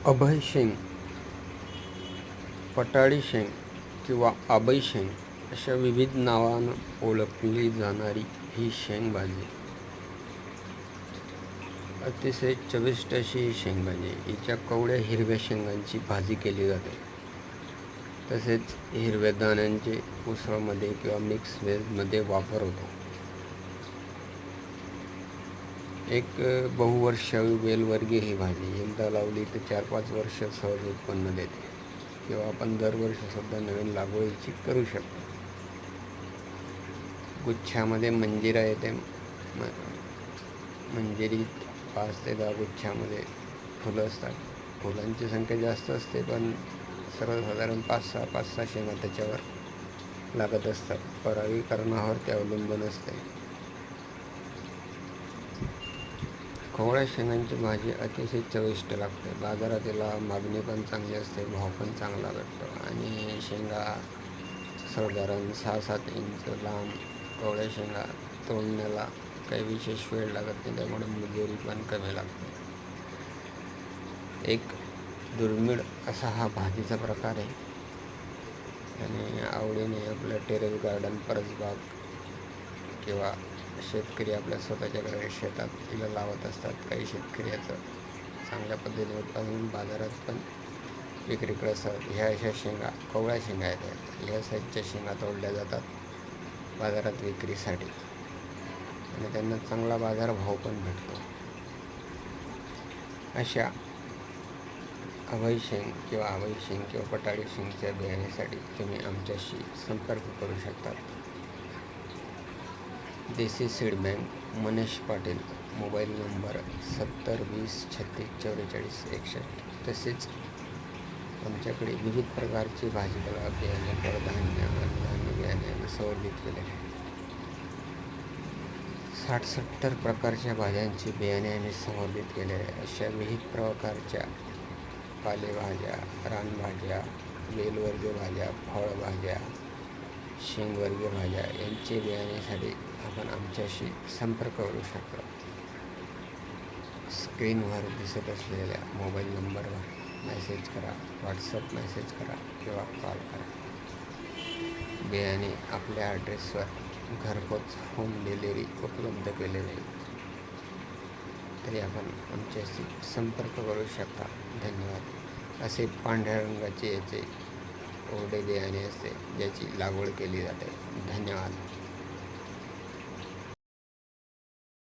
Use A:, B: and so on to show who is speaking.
A: अभय शेंग, पटाळी शेंग किंवा आबई शेंग अशा विविध नावानं ओळखली जाणारी ही शेंगभाजी अतिशय चविष्ट अशी ही शेंगभाजी. हिच्या कवड्या हिरव्या शेंगांची भाजी केली जाते. तसेच हिरव्या दाण्यांचे उसळमध्ये किंवा मिक्स व्हेजमध्ये वापर होतो. एक बहुवर्षावी वेलवर्गीय ही भाजी एकदा लावली तर 4-5 वर्ष सहज उत्पन्न देते किंवा आपण दरवर्षीसुद्धा नवीन लागवडीची करू शकतो. गुच्छामध्ये मंजिरा येते. मंजिरीत 5 ते 10 गुच्छामध्ये फुलं असतात. फुलांची संख्या जास्त असते, पण सर्वसाधारण 5-6 शेंगा त्याच्यावर लागत असतात. परागीकरणावर ते अवलंबून असते. कवळ्या शेंगांची भाजी अतिशय चविष्ट लागते. बाजारात याला मागणी पण चांगली असते, भाव पण चांगला भेटतो. आणि शेंगा साधारण 6-7 इंच लांब कवळ्या शेंगा तोडण्याला काही विशेष वेळ लागत नाही, त्यामुळे मजुरी पण कमी लागते. एक दुर्मिळ असा हा भाजीचा प्रकार आहे आणि आवडीने आपल्या टेरेस गार्डन, परसबाग किंवा शेतकरी आपल्या स्वतःच्या घरी शेतात तिला लावत असतात. काही शेतकरी याचं चांगल्या पद्धतीने उत्पादन बाजारात पण विक्रीकडे असतात. ह्या अशा शेंगा कवळ्या शेंगा आहेत. ह्या साईजच्या शेंगा तोडल्या जातात बाजारात विक्रीसाठी आणि त्यांना चांगला बाजारभाव पण भेटतो. अशा अभय शेंग किंवा पटाळी शेंगच्या बियाण्यासाठी तुम्ही आमच्याशी संपर्क करू शकता. Desi seed bank, Manish Patil, mobile number 7020364461. तसेच आमच्याकडे विविध प्रकारचे भाजीपाला बियाणे, कडधान्य, अन्नधान्य बियाणे संवर्धित केले आहे. 60-70 प्रकारच्या भाज्यांची बियाणे आम्ही संवर्धित केले आहे. अशा विविध प्रकारच्या पालेभाज्या, रानभाज्या, वेलवर्गीय भाज्या, फळभाज्या, शेंगवर्गीय भाज्या यांचे बियाण्यासाठी आपण आमच्याशी संपर्क करू शकता. स्क्रीनवर दिसत असलेल्या मोबाईल नंबरवर मेसेज करा, व्हॉट्सअप मेसेज करा किंवा कॉल करा. बियाणे आपल्या ॲड्रेसवर घरपोच होम डिलिव्हरी उपलब्ध केले जाईल. तरी आपण आमच्याशी संपर्क करू शकता. धन्यवाद. असे पांढऱ्या रंगाचे याचे ओरडे बियाणे असते ज्याची लागवड केली जाते. धन्यवाद.